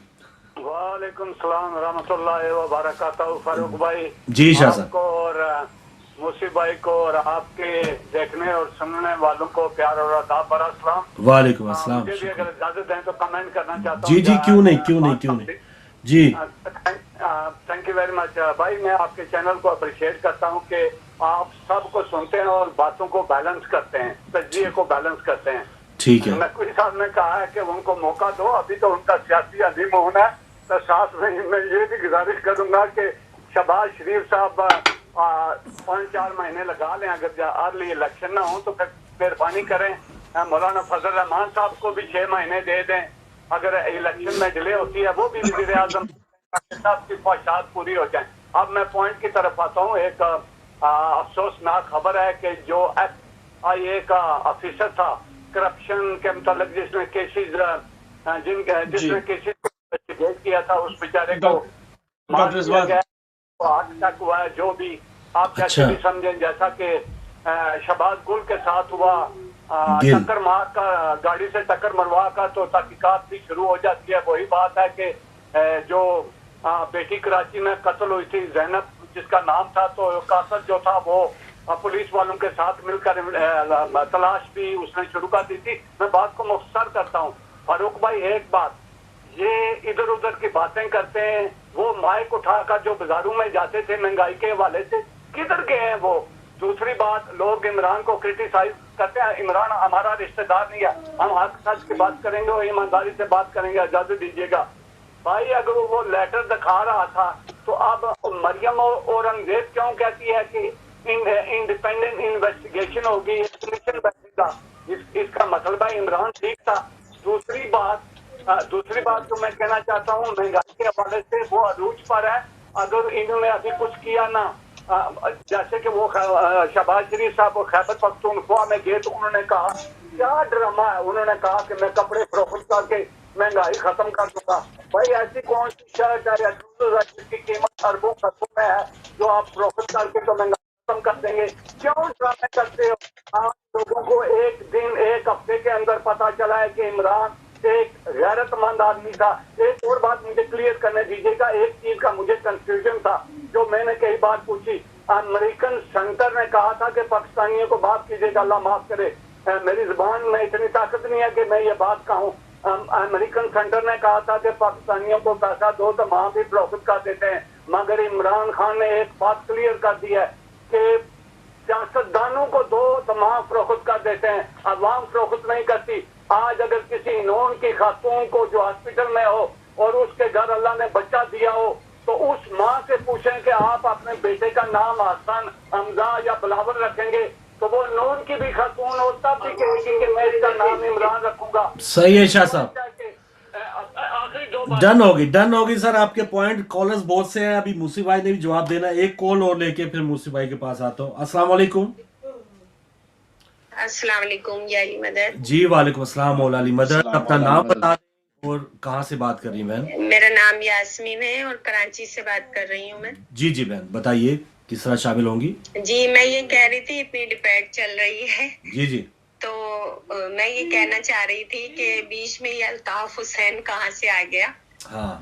وعلیکم السلام ورحمۃ اللہ وبرکاتہ. فاروق بھائی, جی شاہ آپ کو اور موسی بھائی کو اور آپ کے دیکھنے اور سننے والوں کو پیار اور آداب برا السلام. وعلیکم السلام. مجھے بھی اگر اجازت دیں تو کمنٹ کرنا چاہتا ہوں. جی کیوں نہیں جی. تھینک یو ویری مچ بھائی. میں آپ کے چینل کو اپریشیٹ کرتا ہوں کہ آپ سب کو سنتے ہیں اور باتوں کو بیلنس کرتے ہیں, تجزیے کو بیلنس کرتے ہیں. ٹھیک ہے. نقوی صاحب نے کہا ہے کہ ان کو موقع دو, ابھی تو ان کا سیاسی عظیم ہونا ہے. تو ساتھ میں یہ بھی گزارش کروں گا کہ شہباز شریف صاحب 5-4 مہینے لگا لیں, اگر ارلی الیکشن نہ ہو تو پھر مہربانی کریں. مولانا فضل الرحمان صاحب کو بھی 6 مہینے دے دیں, اگر الیکشن میں ڈیلے ہوتی ہے وہ بھی وزیر اعظم صاحب کی خواہشات پوری ہو جائیں. اب میں پوائنٹ کی طرف آتا ہوں. ایک افسوسناک خبر ہے کہ جو FIA کا آفیسر تھا کرپشن کے متعلق, جس نے کیسز انویسٹیگیٹ کیا تھا, اس بیچارے کو مار دیا گیا, ہارٹ اٹیک ہوا ہے. جو بھی آپ کیسے بھی سمجھیں, جیسا کہ شہباز گل کے ساتھ ہوا, ٹکر مار کا, گاڑی سے ٹکر مروا کر تو تحقیقات بھی شروع ہو جاتی ہے. وہی بات ہے کہ جو بیٹی کراچی میں قتل ہوئی تھی زینب جس کا نام تھا, تو قاتل جو تھا وہ پولیس والوں کے ساتھ مل کر تلاش بھی اس نے شروع کر دی تھی. میں بات کو مختصر کرتا ہوں. فاروق بھائی, ایک بات, یہ ادھر ادھر کی باتیں کرتے ہیں. وہ مائک اٹھا کر جو بازاروں میں جاتے تھے مہنگائی کے حوالے سے, کدھر گئے ہیں وہ؟ دوسری بات, لوگ عمران کو کرٹیسائز کرتے ہیں. عمران ہمارا رشتہ دار نہیں ہے. ہم حق سچ کی بات کریں گے اور ایمانداری سے بات کریں گے. اجازت دیجیے گا بھائی. اگر وہ لیٹر دکھا رہا تھا تو اب مریم اورنگزیب کیوں کہتی ہے کہ انڈیپینڈنٹ انویسٹیگیشن ہوگی, کمیشن بیٹھے گا؟ اس کا مطلب ہے عمران ٹھیک تھا. دوسری بات جو میں کہنا چاہتا ہوں, مہنگائی کے حوالے سے وہ عروج پر ہے. اگر انہوں نے ابھی کچھ کیا نہ, جیسے کہ وہ شہباز شریف صاحب خیبر پختونخوا میں گئے تو انہوں نے کہا کیا ڈرامہ ہے, انہوں نے کہا کہ میں کپڑے فروخت کر کے مہنگائی ختم کر دوں گا. بھائی ایسی کون سی شرط ہے جس کی قیمت اربوں خربوں میں ہے جو آپ فروخت کر کے تو مہنگائی ختم کر دیں گے؟ کیوں ڈرامے کرتے ہو؟ آپ لوگوں کو ایک دن, ایک ہفتے کے اندر پتا چلا ہے کہ عمران ایک غیرت مند آدمی تھا. ایک اور بات مجھے کلیئر کرنے دیجیے گا, ایک چیز کا مجھے کنفیوژن تھا جو میں نے کئی بار پوچھی. امریکن سینٹر نے کہا تھا کہ پاکستانیوں کو معاف کیجیے گا, اللہ معاف کرے, میری زبان میں اتنی طاقت نہیں ہے کہ میں یہ بات کہوں. امریکن سینٹر نے کہا تھا کہ پاکستانیوں کو پیسہ دو تو وہاں بھی فروخت کر دیتے ہیں, مگر عمران خان نے ایک بات کلیئر کر دی ہے کہ سیاستدانوں کو دو تو وہاں فروخت کر دیتے ہیں, عوام فروخت نہیں کرتی. آج اگر کسی نون کی خاتون کو جو ہاسپٹل میں ہو اور اس کے گھر اللہ نے بچہ دیا ہو تو اس ماں سے پوچھیں کہ آپ اپنے بیٹے کا نام حسن, حمزہ یا بلاول رکھیں گے, تو وہ نون کی بھی خاتون ہو تب بھی کہے گی کہ میں اس کا نام عمران رکھوں گا. صحیح ہے شاہ صاحب, آخری دو بات ڈن ہوگی سر آپ کے پوائنٹ. کالرز بہت سے ہیں, ابھی موسی بھائی نے بھی جواب دینا, ایک کال اور لے کے پھر موسی بھائی کے پاس آتا ہوں. السلام علیکم. السلام علیکم, یا علی مدد. جی وعلیکم السلام مولا علی مدد. السلام اپنا علیکم. نام بتا دیں اور کہاں سے بات کر رہی ہیں بہن؟ میرا نام یاسمین ہے اور کراچی سے بات کر رہی ہوں میں. جی جی بہن بتائیے کس طرح شامل ہوں گی؟ جی میں یہ کہہ رہی تھی اتنی ڈبیٹ چل رہی ہے جی جی تو میں یہ کہنا چاہ رہی تھی کہ بیچ میں یہ الطاف حسین کہاں سے آ گیا. ہاں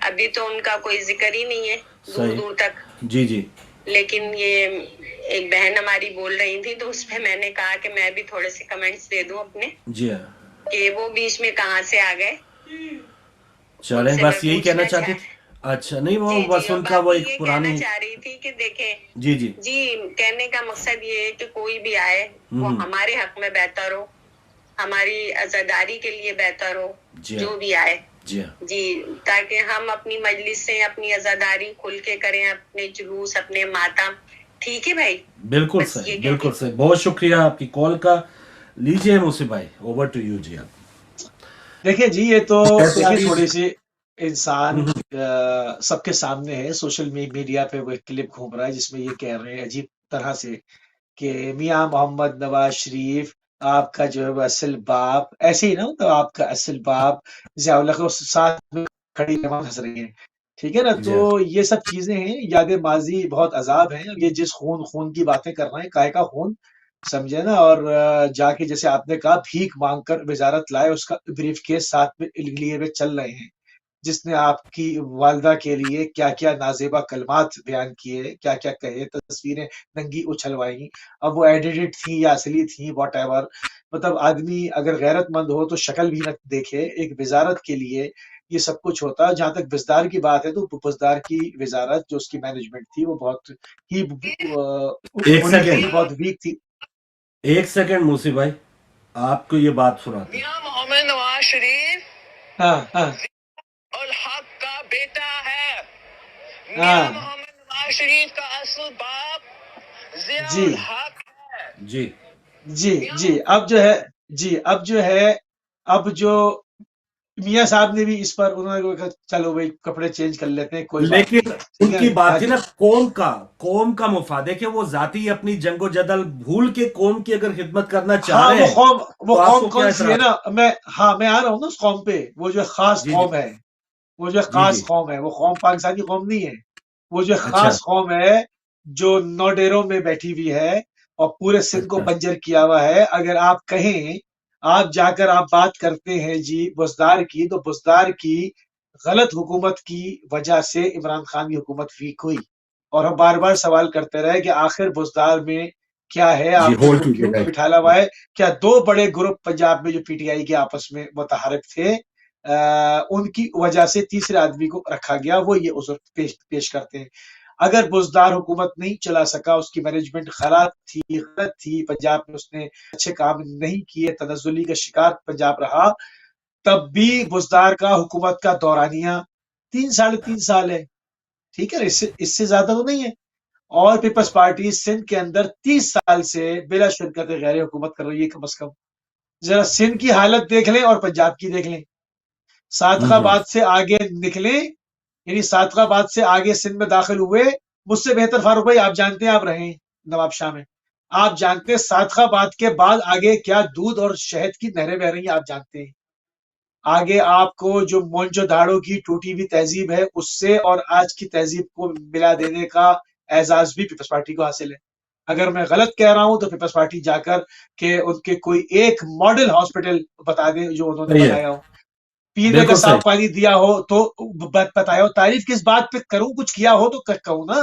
ابھی تو ان کا کوئی ذکر ہی نہیں ہے دور صحیح. دور تک, جی جی لیکن یہ ایک بہن ہماری بول رہی تھی تو اس پہ میں نے کہا کہ میں بھی تھوڑے سے کمنٹس دے دوں اپنے جی ہاں کہ وہ بیچ میں کہاں سے آ گئے. چلیں ان سے بس میں یہی کہنا پوچھنا چاہتی چاہ- تھی. اچھا نہیں وہ جی بس جی, اور ان کا وہ باقی ایک یہ پرانی. کہنا چاہ رہی تھی کہ دیکھیں جی جی جی کہنے کا مقصد یہ ہے کہ کوئی بھی آئے وہ ہمارے حق میں بہتر ہو, ہماری عزاداری کے لیے بہتر ہو, جی جو بھی آئے جی ہاں جی, تاکہ ہم اپنی مجلس سے اپنی عزاداری کھل کے کریں, اپنے جلوس اپنے ماتم. ٹھیک ہے بھائی, بالکل بس صحیح یہ کہہ بالکل دیں. صحیح. بہت شکریہ آپ کی کال کا. لیجیے موسی بھائی اوور ٹو یو. جی آپ دیکھیں جی یہ تو کہتے دیکھیں ابھی- تھوڑی سی انسان سب کے سامنے ہے, سوشل میڈیا پہ وہ ایک کلپ گھوم رہا ہے جس میں یہ کہہ رہے ہیں عجیب طرح سے کہ میاں محمد نواز شریف آپ کا جو ہے وہ اصل باپ, ایسے ہی نا مطلب آپ کا اصل باپ ضیاء اللہ کے ساتھ میں کھڑی ہنس رہی ہیں. ٹھیک ہے نا, جی تو یہ سب چیزیں ہیں, یاد ماضی بہت عذاب ہیں. یہ جس خون کی باتیں کر رہے ہیں, کائے کا خون سمجھے نا, اور جا کے جیسے آپ نے کہا بھیک مانگ کر وزارت لائے, اس کا بریف کیس ساتھ میں لیے ہوئے چل رہے ہیں, جس نے آپ کی والدہ کے لیے کیا کیا نازیبا کلمات بیان کیے, کیا کیا کہے, تصویریں ننگی اچھلوائی. اب وہ ایڈیٹڈ تھیں یا اصلی تھیں واٹ ایور, مطلب آدمی اگر غیرت مند ہو تو شکل بھی نہ دیکھے. ایک وزارت کے لیے یہ سب کچھ ہوتا. جہاں تک بزدار کی بات ہے تو بزدار کی وزارت جو اس کی مینجمنٹ تھی وہ بہت ہی ایک بری سیکنڈ. تھی, بہت ویک تھی. ایک سیکنڈ موسی بھائی آپ کو یہ بات سناتے ہیں. میاں محمد نواز شریف ہاں ہاں الحق کا بیٹا ہے. ہاں میاں محمد نواز شریف کا اصل باپ ضیاء جی الحق ہے. جی جی اب جو میاں صاحب نے بھی اس پر انہوں نے کہا چلو بھائی کپڑے چینج کر لیتے ہیں, کوئی بات لیکن نہیں. ٹھیک ان ہے کی بات نا, تھی نا قوم کا مفاد ہے کہ وہ ذاتی اپنی جنگ و جدل بھول کے قوم کی اگر خدمت کرنا چاہ ہاں رہے ہیں وہ تو آپ قوم کو کیا کون سی ہے اعتراض؟ نا, میں آ رہا ہوں نا اس قوم پہ. وہ جو خاص جی جی قوم ہے, وہ جو جی خاص جی قوم ہے, وہ قوم پاکستانی قوم نہیں ہے. وہ جو اچھا خاص قوم ہے جو 9 ڈیروں میں بیٹھی ہوئی ہے اور پورے سندھ کو اچھا بنجر کیا ہوا ہے. اگر آپ کہیں آپ جا کر آپ بات کرتے ہیں جی بزدار کی, تو بزدار کی غلط حکومت کی وجہ سے عمران خان کی حکومت ویک ہوئی. اور ہم بار بار سوال کرتے رہے کہ آخر بزدار میں کیا ہے, جی آپ نے ان ہولڈ کو کیجیے کیوں گا. بٹھالا ہوا ہے. کیا 2 بڑے گروپ پنجاب میں جو پی ٹی آئی کے آپس میں متحرک تھے, ان کی وجہ سے تیسرے آدمی کو رکھا گیا, وہ یہ عذر پیش کرتے ہیں. اگر بزدار حکومت نہیں چلا سکا, اس کی مینجمنٹ خراب تھی, غلط تھی, پنجاب میں اس نے اچھے کام نہیں کیے, تنزلی کا شکار پنجاب رہا, تب بھی بزدار کا حکومت کا دورانیہ 3 سال ہے. ٹھیک ہے, اس سے زیادہ تو نہیں ہے. اور پیپلز پارٹی سندھ کے اندر 30 سال سے بلا شرکت غیر حکومت کر رہی ہے. کم از کم ذرا سندھ کی حالت دیکھ لیں اور پنجاب کی دیکھ لیں. صادق آباد سے آگے نکلیں, یعنی صادق آباد سے آگے سندھ میں داخل ہوئے, مجھ سے بہتر فاروق بھائی آپ جانتے ہیں, آپ رہے ہیں نواب شاہ میں, آپ جانتے ہیں صادق آباد کے بعد آگے کیا دودھ اور شہد کی نہریں بہ رہی ہیں, آپ جانتے ہیں. آگے آپ کو جو مونجو داڑو کی ٹوٹی ہوئی تہذیب ہے اس سے اور آج کی تہذیب کو ملا دینے کا اعزاز بھی پیپلز پارٹی کو حاصل ہے. اگر میں غلط کہہ رہا ہوں تو پیپلز پارٹی جا کر کہ ان کے کوئی ایک ماڈل ہاسپٹل بتا دیں جو انہوں نے صحیح ہے, بنایا ہو, پینے کا بالکل صحیح. صاف پانی دیا ہو تو بتایا ہو. تعریف کس بات پہ کروں, کچھ کیا ہو تو کہوں نا.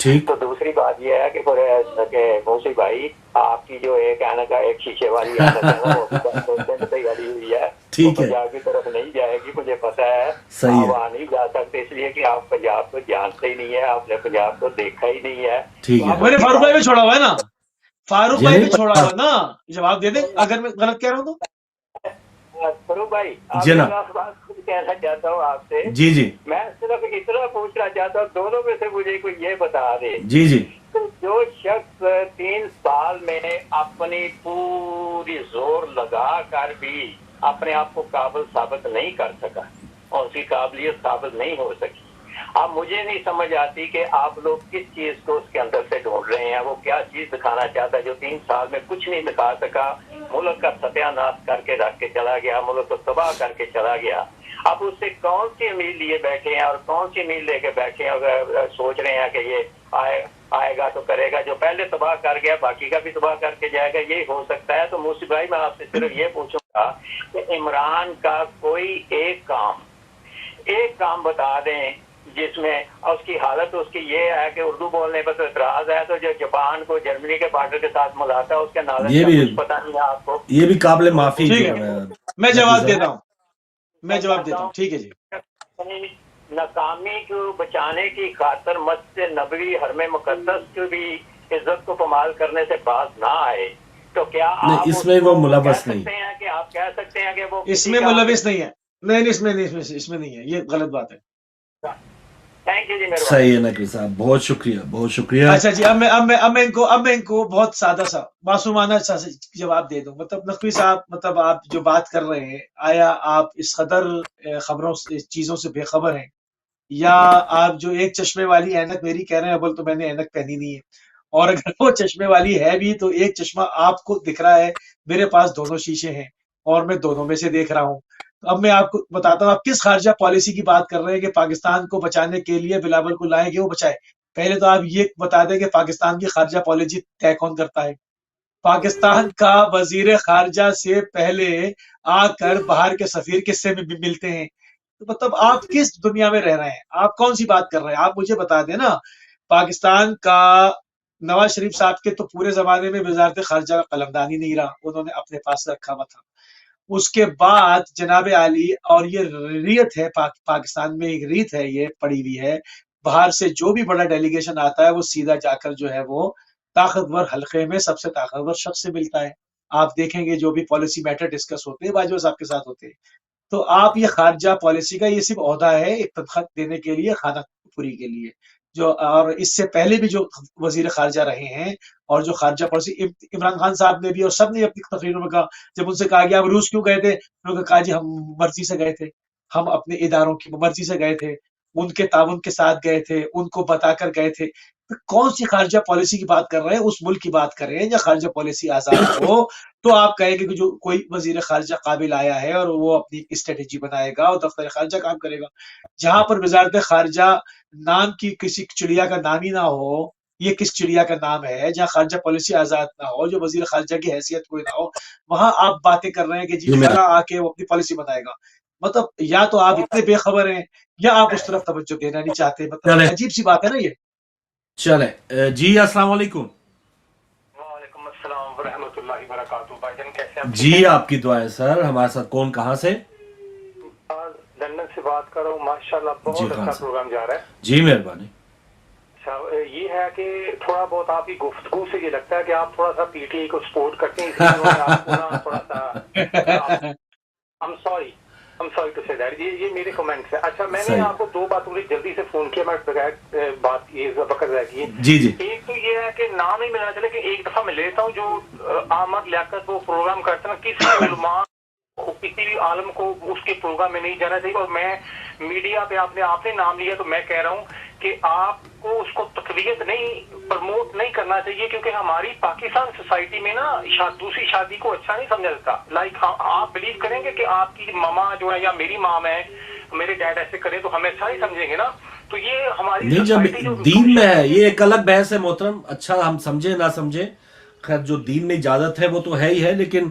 ٹھیک. تو دوسری بات یہ ہے کہ موسی بھائی آپ کی جو ایک اینک ایک شیشے والی اینک ہے نا وہ تیاری ہوئی ہے, پنجاب کی طرف نہیں جائے گی, مجھے پتا ہے. صحیح ہے, وہاں نہیں جا سکتے اس لیے کہ آپ پنجاب کو جانتے ہی نہیں ہے, آپ نے پنجاب کو دیکھا ہی نہیں ہے. ٹھیک ہے. میں نے فاروق بھائی میں چھوڑا ہوا ہے نا, فاروق بھائی میں چھوڑا ہوا نا, جواب دے دیں اگر میں غلط کہہ رہا ہوں تو. فاروق بھائی کہنا چاہتا ہوں آپ سے, جی جی, میں صرف اتنا پوچھنا چاہتا ہوں دونوں میں سے مجھے کوئی یہ بتا دے, جی جی, جو شخص 3 سال میں اپنی پوری زور لگا کر بھی اپنے آپ کو قابل ثابت نہیں کر سکا اور اس کی قابلیت ثابت نہیں ہو سکی, اب مجھے نہیں سمجھ آتی کہ آپ لوگ کس چیز کو اس کے اندر سے ڈھونڈ رہے ہیں. وہ کیا چیز دکھانا چاہتا ہے جو 3 سال میں کچھ نہیں دکھا سکا, ملک کا ستیہ ناش کر کے رکھ کے چلا گیا, ملک کو تباہ کر کے چلا گیا. اب اس سے کون سی امید لیے بیٹھے ہیں اور کون سی امید لے کے بیٹھے ہیں, اگر سوچ رہے ہیں کہ یہ آئے گا تو کرے گا, جو پہلے تباہ کر گیا باقی کا بھی تباہ کر کے جائے گا, یہی ہو سکتا ہے. تو موسی بھائی میں آپ سے صرف یہ پوچھوں گا کہ عمران کا کوئی ایک کام بتا دیں جس میں اس کی حالت اس کی یہ ہے کہ اردو بولنے پر تو اعتراض ہے, تو جو جاپان کو جرمنی کے بارڈر کے ساتھ ملاتا ہے اس کے نالج کا کچھ پتہ نہیں ہے آپ کو, یہ بھی قابل معافی. میں جواب دیتا ہوں, ٹھیک ہے جی. ناکامی کو بچانے کی خاطر مسجد نبوی حرم مقدس کی بھی عزت کو پامال کرنے سے باز نہ آئے, تو کیا آپ اس میں وہ ملوث نہیں ہیں کہ آپ کہہ سکتے ہیں کہ وہ اس میں ملوث نہیں ہے؟ نہیں, اس میں نہیں ہے, یہ غلط بات ہے. صحیح ہے نقوی صاحب, بہت شکریہ, بہت شکریہ. اچھا جی, اب میں ان کو بہت سادہ سا معصومانہ سا جواب دے دوں. مطلب نقوی صاحب, مطلب آپ جو بات کر رہے ہیں, آیا آپ اس قدر خبروں چیزوں سے بے خبر ہیں, یا آپ جو ایک چشمے والی اینک میری کہہ رہے ہیں, ابل تو میں نے اینک پہنی نہیں ہے, اور اگر وہ چشمے والی ہے بھی تو ایک چشمہ آپ کو دکھ رہا ہے, میرے پاس دونوں شیشے ہیں اور میں دونوں میں سے دیکھ رہا ہوں. اب میں آپ کو بتاتا ہوں آپ کس خارجہ پالیسی کی بات کر رہے ہیں کہ پاکستان کو بچانے کے لیے بلاول کو لائیں گے وہ بچائے. پہلے تو آپ یہ بتا دیں کہ پاکستان کی خارجہ پالیسی طے کون کرتا ہے. پاکستان کا وزیر خارجہ سے پہلے آ کر باہر کے سفیر کس سے ملتے ہیں. تو مطلب آپ کس دنیا میں رہ رہے ہیں, آپ کون سی بات کر رہے ہیں, آپ مجھے بتا دیں نا. پاکستان کا نواز شریف صاحب کے تو پورے زمانے میں وزارت خارجہ کا قلمدان ہی نہیں رہا, انہوں نے اپنے پاس رکھا ہوا تھا. اس کے بعد جناب عالی, اور یہ ریت ہے پاکستان میں, ایک ریت ہے یہ پڑی ہوئی ہے, باہر سے جو بھی بڑا ڈیلیگیشن آتا ہے وہ سیدھا جا کر جو ہے وہ طاقتور حلقے میں سب سے طاقتور شخص سے ملتا ہے. آپ دیکھیں گے جو بھی پالیسی میٹر ڈسکس ہوتے ہیں باجوہ صاحب کے ساتھ ہوتے ہیں. تو آپ یہ خارجہ پالیسی کا یہ صرف عہدہ ہے ایک تنخواہ دینے کے لیے, خانہ پوری کے لیے, جو اور اس سے پہلے بھی جو وزیر خارجہ رہے ہیں اور جو خارجہ پالیسی عمران خان صاحب نے بھی اور سب نے اپنی تقریروں میں کہا, جب ان سے کہا کہ آپ روس کیوں گئے تھے, انہوں نے کہا جی ہم مرضی سے گئے تھے, ہم اپنے اداروں کی مرضی سے گئے تھے, ان کے تعاون کے ساتھ گئے تھے, ان کو بتا کر گئے تھے. کون سی خارجہ پالیسی کی بات کر رہے ہیں, اس ملک کی بات کریں یا خارجہ پالیسی آزاد ہو تو آپ کہیں گے کہ جو کوئی وزیر خارجہ قابل آیا ہے اور وہ اپنی اسٹریٹجی بنائے گا اور دفتر خارجہ کام کرے گا. جہاں پر وزارت خارجہ نام کی کسی چڑیا کا نام ہی نہ ہو, یہ کس چڑیا کا نام ہے, جہاں خارجہ پالیسی آزاد نہ ہو, جو وزیر خارجہ کی حیثیت کوئی نہ ہو, وہاں آپ باتیں کر رہے ہیں کہ جی فلاں آ کے وہ اپنی پالیسی بنائے گا. مطلب یا تو آپ اتنے بے خبر ہیں یا آپ اس طرف توجہ دینا نہیں چاہتے. مطلب عجیب سی بات ہے نا یہ. چلے جی, السلام علیکم. وعلیکم السلام ورحمۃ اللہ وبرکاتہ. بھائی جان کیسے ہیں؟ جی آپ کی دعائیں سر. ہمارے ساتھ کون, کہاں سے؟ لندن سے بات کر رہا ہوں. ماشاءاللہ بہت اچھا پروگرام جا رہا ہے. جی مہربانی. اچھا یہ ہے کہ تھوڑا بہت آپ کی گفتگو سے یہ لگتا ہے کہ آپ تھوڑا سا پی ٹی آئی کو سپورٹ کرتے ہیں, اس لیے آپ کو نا تھوڑا سا I'm sorry to say that. یہ میرے کمنٹس ہیں. اچھا میں نے آپ کو 2 باتوں کے جلدی سے فون کیا, میں بغیر بات یہ وقت رہ گئی. جی جی. ایک تو یہ ہے کہ نام ہی ملنا چلے کہ ایک دفعہ میں لیتا ہوں جو احمد لیاقت وہ پروگرام کرتے ہیں, کسی علماء کسی بھی عالم کو اس کے پروگرام میں نہیں جانا چاہیے. اور میں میڈیا پہ آپ نے نام لیا تو میں کہہ رہا ہوں کہ آپ کو اس کو تقویت نہیں پروموٹ نہیں کرنا چاہیے, کیونکہ ہماری پاکستان سوسائٹی میں نا دوسری شادی کو اچھا نہیں سمجھا جاتا. لائک آپ بلیو کریں گے کہ آپ کی ماما جو ہے یا میری مام ہے, میرے ڈیڈ ایسے کرے تو ہمیں اچھا نہیں سمجھیں گے نا. تو یہ ہماری نہیں, جب دین میں ہے یہ ایک الگ بحث ہے محترم. اچھا ہم سمجھے نہ سمجھے, خیر جو دین میں اجازت ہے وہ تو ہے ہی ہے, لیکن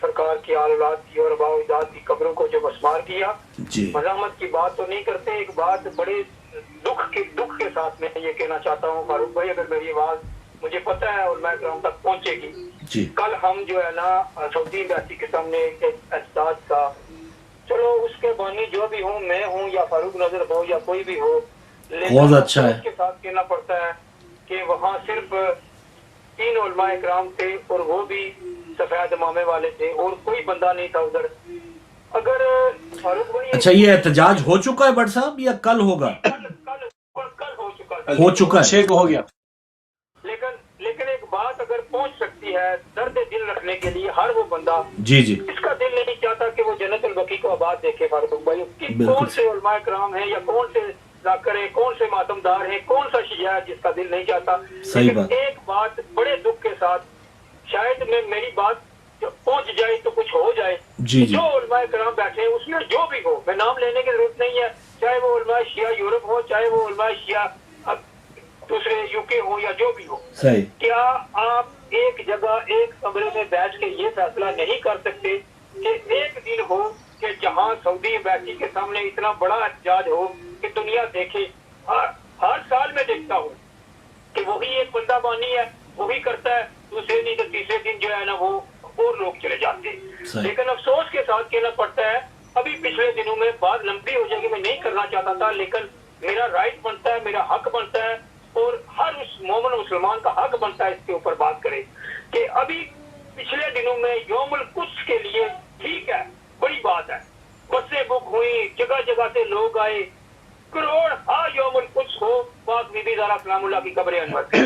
سرکار کی آل اولاد کی اور آباء و اجداد کی قبروں کو جو مسمار کیا. مذمت کی بات تو نہیں کرتے, ایک بات بڑے دکھ کے ساتھ میں یہ کہنا چاہتا ہوں فاروق بھائی, اگر میری آواز مجھے پتہ ہے علماء کرام تک پہنچے گی. کل ہم جو ہے نا سعودی امبیسی کے سامنے ایک احساس کا, چلو اس کے بانی جو بھی ہوں, میں ہوں یا فاروق نظر ہو یا کوئی بھی ہو, لیکن اچھا اس کے ساتھ کہنا پڑتا ہے کہ وہاں صرف 3 علماء کرام تھے اور وہ بھی سفید امامے والے تھے اور کوئی بندہ نہیں تھا ادھر. اگر فاروق بھائی اچھا یہ احتجاج ہو چکا ہے بٹ صاحب یا کل ہوگا؟ کل ہو چکا ہے, 6 کو ہو گیا. لیکن ایک بات اگر پہنچ سکتی ہے درد دل رکھنے کے لیے, ہر وہ بندہ جی اس کا دل نہیں چاہتا کہ وہ جنت البقیع کو آباد دیکھے فاروق بھائی, کون سے علماء کرام ہیں یا کون سے ذاکر ہیں, کون سے ماتم دار ہیں, کون سا شیعہ ہے جس کا دل نہیں چاہتا. لیکن ایک بات بڑے دکھ کے ساتھ, شاید میری بات پہنچ جائے تو کچھ ہو جائے. جو علماء کرام بیٹھے ہیں اس میں جو بھی ہو, میں نام لینے کی ضرورت نہیں ہے, چاہے وہ علماء شیعہ یورپ ہو, چاہے وہ علماء شیعہ دوسرے UK ہو یا جو بھی ہو, کیا آپ ایک جگہ ایک کمرے میں بیٹھ کے یہ فیصلہ نہیں کر سکتے کہ ایک دن ہو کہ جہاں سعودی امبیسی کے سامنے اتنا بڑا احتجاج ہو کہ دنیا دیکھے. ہر سال میں دیکھتا ہوں کہ وہی ایک بندہ بانی ہے, وہی کرتا ہے, دوسرے نہیں تو تیسرے دن جو ہے نا وہ اور لوگ چلے جاتے ہیں. لیکن افسوس کے ساتھ کہنا پڑتا ہے, ابھی پچھلے دنوں میں بات لمبی ہو جائے گی, میں نہیں کرنا چاہتا تھا, لیکن میرا رائٹ بنتا ہے, میرا حق بنتا ہے اور ہر اس مومن مسلمان کا حق بنتا ہے اس کے اوپر بات کرے کہ ابھی پچھلے دنوں میں یوم القدس کے لیے ٹھیک ہے, بڑی بات ہے, بسیں بک ہوئی, جگہ جگہ سے لوگ آئے, کروڑ یوم القدس ہو پاک بی بی زہرا سلام اللہ کی قبر انور سے.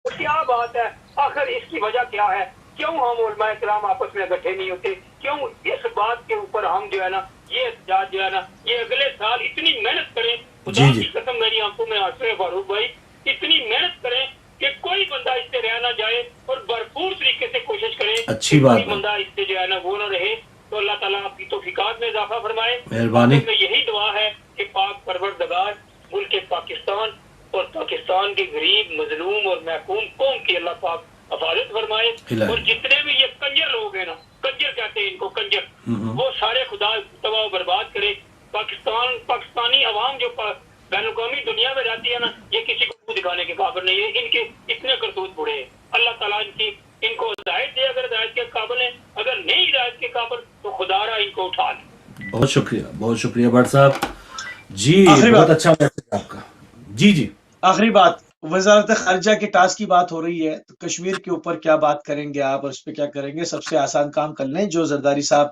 کیا بات ہے, آخر اس کی وجہ کیا ہے, کیوں ہم علماء کرام آپس میں اکٹھے نہیں ہوتے, کیوں اس بات کے اوپر ہم جو ہے نا یہ احتجاج جو ہے نا یہ اگلے سال اتنی محنت کریں, خدا کی قسم میری آنکھوں میں آنسو ہے فاروق بھائی, اتنی محنت کریں کہ کوئی بندہ اس سے رہ نہ جائے اور بھرپور طریقے سے کوشش کریں, اچھی بات کوئی بندہ اس سے جو ہے نا وہ نہ رہے. تو اللہ تعالیٰ آپ کی توفیقات میں اضافہ فرمائے. مہربانی. میں یہی دعا ہے کہ پاک پروردگار ملک پاکستان اور پاکستان کے غریب مظلوم اور محکوم قوم کی اللہ پاک حفاظت فرمائے, اور جتنے بھی یہ کنجر لوگ ہیں نا, کنجر کہتے ہیں ان کو, کنجر, وہ سارے خدا تباہ و برباد کرے. پاکستانی عوام جو بین الاقوامی دنیا میں رہتی ہے نا, یہ کسی کو دکھانے کے قابل نہیں ہے, ان کے اتنے کرتوت بڑے ہیں. اللہ تعالیٰ ان کو ہدایت دے, اگر ہدایت کے قابل ہیں, اگر نہیں ہدایت کے قابل تو خدا را ان کو اٹھا لے. بہت شکریہ بٹ صاحب جی, بہت اچھا میسج آپ کا. جی آخری بات, وزارت خارجہ کے ٹاسک کی بات ہو رہی ہے, تو کشمیر کے اوپر کیا بات کریں گے آپ اور اس پہ کیا کریں گے؟ سب سے آسان کام کر لیں, جو زرداری صاحب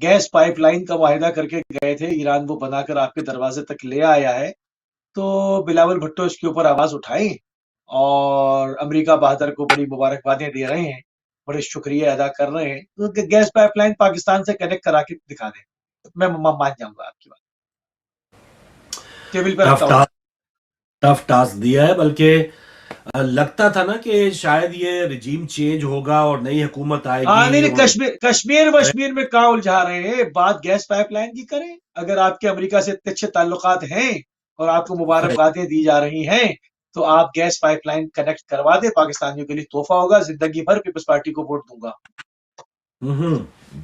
گیس پائپ لائن کا معاہدہ کر کے گئے تھے ایران, وہ بنا کر آپ کے دروازے تک لے آیا ہے, تو بلاول بھٹو اس کے اوپر آواز اٹھائیں اور امریکہ بہادر کو بڑی مبارکبادیں دے رہے ہیں, بڑے شکریہ ادا کر رہے ہیں, تو گیس پائپ لائن پاکستان سے کنیکٹ کرا کے دکھا دیں, میں مان جاؤں گا آپ کی بات. ٹیبل پہ رکھتا ہوں. ٹف ٹاسک دیا ہے, بلکہ لگتا تھا نا کہ شاید یہ رجیم چینج ہوگا اور نئی حکومت آئے گی. نہیں, کشمیر میں کہاں الجھا رہے ہیں, بات گیس پائپ لائن کی کریں. اگر آپ کے امریکہ سے اتنے اچھے تعلقات ہیں اور آپ کو مبارکبادیں دی جا رہی ہیں, تو آپ گیس پائپ لائن کنیکٹ کروا دیں, پاکستانیوں کے لیے تحفہ ہوگا, زندگی بھر پیپلز پارٹی کو ووٹ دوں گا.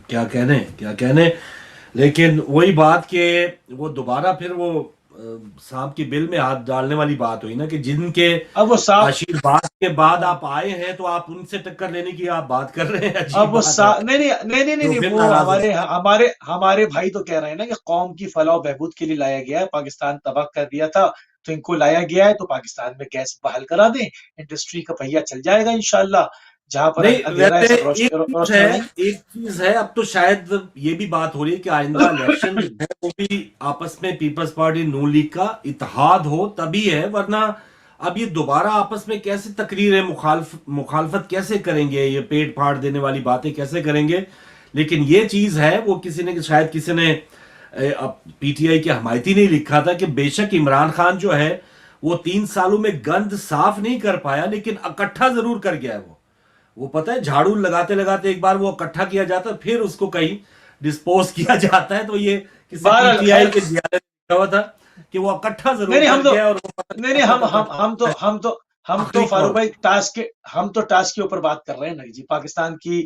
کیا کہنے, لیکن وہی بات کہ وہ دوبارہ پھر وہ صاحب کی بل میں ہاتھ ڈالنے والی بات ہوئی نا, کہ جن کے اب وہ آشیرواد کے بعد آپ آئے ہیں تو آپ ان سے ٹکر لینے کی آپ بات کر رہے ہیں. اب وہ نہیں, وہ ہمارے بھائی تو کہہ رہے ہیں نا کہ قوم کی فلاح و بہبود کے لیے لایا گیا ہے, پاکستان تباہ کر دیا تھا تو ان کو لایا گیا ہے, تو پاکستان میں گیس بحال کرا دیں, انڈسٹری کا پہیہ چل جائے گا انشاءاللہ. جہاں پر ایک چیز ہے, اب تو شاید یہ بھی بات ہو رہی ہے کہ آئندہ الیکشن ہے وہ بھی آپس میں پیپلز پارٹی نون لیگ کا اتحاد ہو تبھی ہے, ورنہ اب یہ دوبارہ آپس میں کیسے تقریر مخالفت کیسے کریں گے, یہ پیٹ پھاڑ دینے والی باتیں کیسے کریں گے. لیکن یہ چیز ہے, وہ شاید کسی نے پی ٹی آئی کے حمایتی نہیں لکھا تھا کہ بے شک عمران خان جو ہے وہ 3 سالوں میں گند صاف نہیں کر پایا, لیکن اکٹھا ضرور کر گیا ہے. وہ پتہ ہے جھاڑو لگاتے لگاتے ایک بار وہ اکٹھا کیا جاتا ہے, پھر اس کو کہیں ڈسپوز کیا جاتا ہے. تو یہ کسی پی ٹی آئی کے زیادہ لکھا ہوا تھا کہ وہ اکٹھا ضرور کر گیا. اور ہم تو فاروق بھائی ٹاسک کے اوپر بات کر رہے ہیں نا جی, پاکستان کی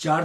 4